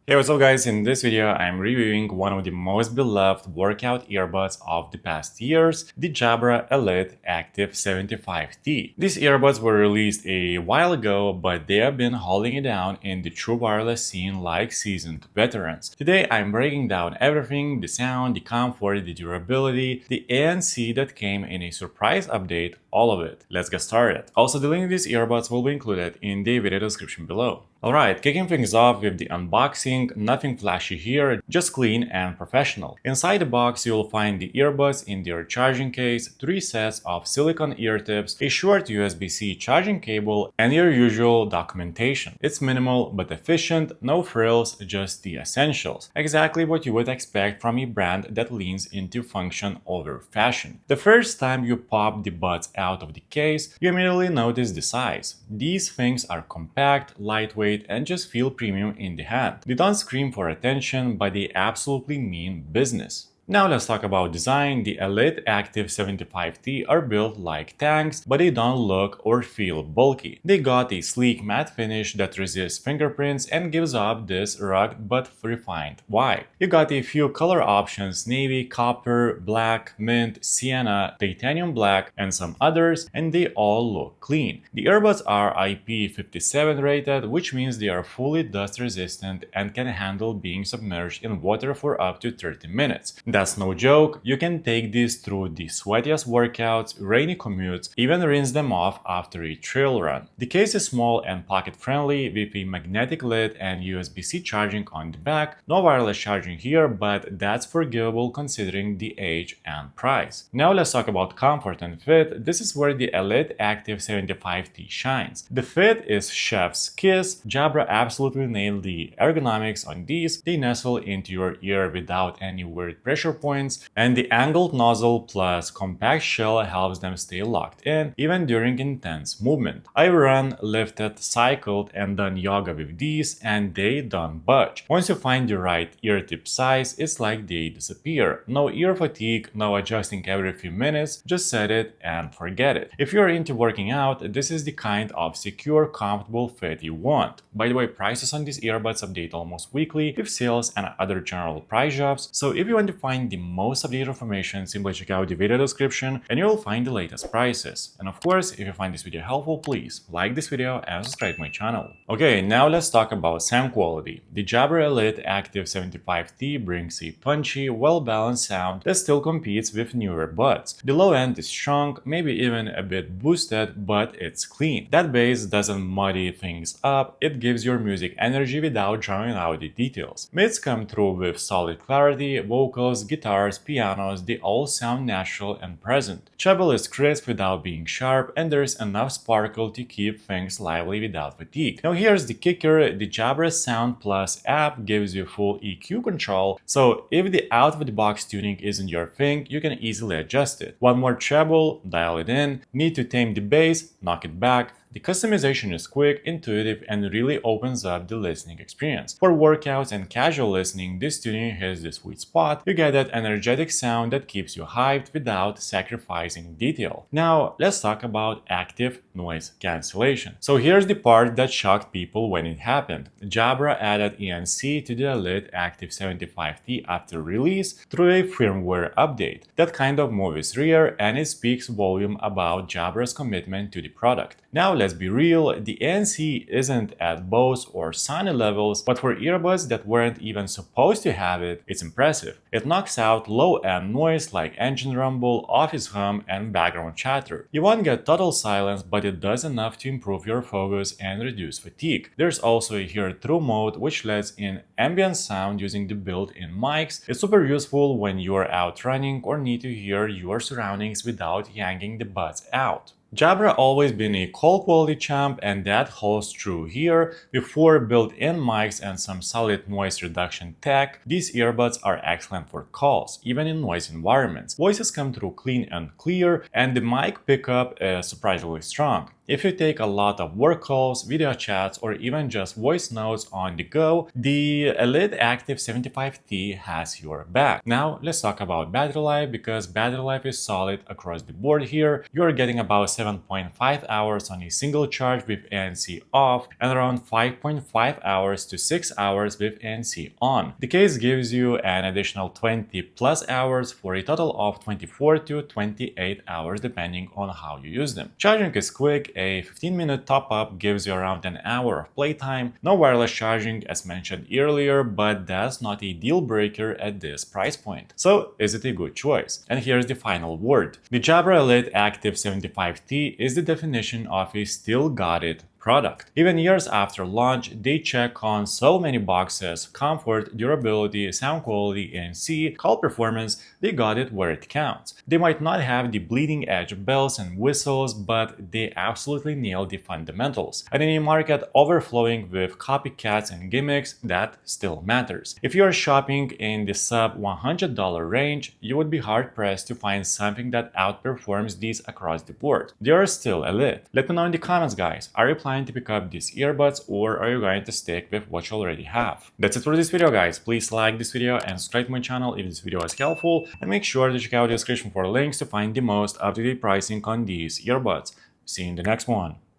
Hey, what's up guys? In this video, I'm reviewing one of the most beloved workout earbuds of the past years, the Jabra Elite Active 75T. These earbuds were released a while ago, but they have been holding it down in the true wireless scene like seasoned veterans. Today, I'm breaking down everything, the sound, the comfort, the durability, the ANC that came in a surprise update, all of it. Let's get started. Also, the link to these earbuds will be included in the video description below. Alright, kicking things off with the unboxing, nothing flashy here, just clean and professional. Inside the box you'll find the earbuds in their charging case, 3 sets of silicone ear tips, a short USB-C charging cable, and your usual documentation. It's minimal but efficient, no frills, just the essentials. Exactly what you would expect from a brand that leans into function over fashion. The first time you pop the buds out of the case, you immediately notice the size. These things are compact, lightweight, and just feel premium in the hand. They don't scream for attention, but they absolutely mean business. Now let's talk about design. The Elite Active 75T are built like tanks, but they don't look or feel bulky. They got a sleek matte finish that resists fingerprints and gives off this rugged but refined vibe. You got a few color options: navy, copper, black, mint, sienna, titanium black, and some others, and they all look clean. The earbuds are IP57 rated, which means they are fully dust resistant and can handle being submerged in water for up to 30 minutes. That's no joke. You can take these through the sweatiest workouts, rainy commutes, even rinse them off after a trail run. The case is small and pocket-friendly with a magnetic lid and USB-C charging on the back. No wireless charging here, but that's forgivable considering the age and price. Now let's talk about comfort and fit. This is where the Elite Active 75T shines. The fit is chef's kiss. Jabra absolutely nailed the ergonomics on these. They nestle into your ear without any weird pressure points, and the angled nozzle plus compact shell helps them stay locked in even during intense movement. I run, lifted, cycled, and done yoga with these, and they don't budge. Once you find the right ear tip size, it's like they disappear. No ear fatigue, no adjusting every few minutes, just set it and forget it. If you're into working out, this is the kind of secure, comfortable fit you want. By the way, prices on these earbuds update almost weekly with sales and other general price drops, so if you want to find the most updated information, simply check out the video description and you'll find the latest prices. And of course, if you find this video helpful, please like this video and subscribe to my channel. Okay, now let's talk about sound quality. The Jabra Elite Active 75T brings a punchy, well-balanced sound that still competes with newer buds. The low end is strong, maybe even a bit boosted, but it's clean. That bass doesn't muddy things up, it gives your music energy without drowning out the details. Mids come through with solid clarity, vocals, guitars, pianos, they all sound natural and present. Treble is crisp without being sharp, and there's enough sparkle to keep things lively without fatigue. Now here's the kicker, the Jabra Sound Plus app gives you full EQ control, so if the out-of-the-box tuning isn't your thing, you can easily adjust it. Want more treble? Dial it in. Need to tame the bass? Knock it back. The customization is quick, intuitive, and really opens up the listening experience. For workouts and casual listening, this tuning hits the sweet spot. You get that energetic sound that keeps you hyped without sacrificing detail. Now, let's talk about active noise cancellation. So here's the part that shocked people when it happened. Jabra added ANC to the Elite Active 75T after release through a firmware update. That kind of move is rare, and it speaks volume about Jabra's commitment to the product. Now let's be real, the ANC isn't at Bose or Sony levels, but for earbuds that weren't even supposed to have it, it's impressive. It knocks out low-end noise like engine rumble, office hum, and background chatter. You won't get total silence, but it does enough to improve your focus and reduce fatigue. There's also a hear-through mode which lets in ambient sound using the built-in mics. It's super useful when you're out running or need to hear your surroundings without yanking the buds out. Jabra always been a call quality champ, and that holds true here. With 4 built-in mics and some solid noise reduction tech, these earbuds are excellent for calls, even in noisy environments. Voices come through clean and clear, and the mic pickup is surprisingly strong. If you take a lot of work calls, video chats, or even just voice notes on the go, the Elite Active 75T has your back. Now, let's talk about battery life, because battery life is solid across the board here. You're getting about 7.5 hours on a single charge with ANC off, and around 5.5 hours to 6 hours with ANC on. The case gives you an additional 20 plus hours for a total of 24 to 28 hours depending on how you use them. Charging is quick. A 15-minute top-up gives you around an hour of playtime. No wireless charging as mentioned earlier, but that's not a deal breaker at this price point. So is it a good choice? And here's the final word. The Jabra Elite Active 75T is the definition of a still got it product. Even years after launch, they check on so many boxes: comfort, durability, sound quality, ANC, call performance. They got it where it counts. They might not have the bleeding edge bells and whistles, but they absolutely nail the fundamentals. And in a market overflowing with copycats and gimmicks, that still matters. If you are shopping in the sub $100 range, you would be hard pressed to find something that outperforms these across the board. They are still elite. Let me know in the comments, guys. Are you planning to pick up these earbuds, or are you going to stick with what you already have? That's it for this video, guys. Please like this video and subscribe to my channel if this video was helpful, and make sure to check out the description for links to find the most up-to-date pricing on these earbuds. See you in the next one.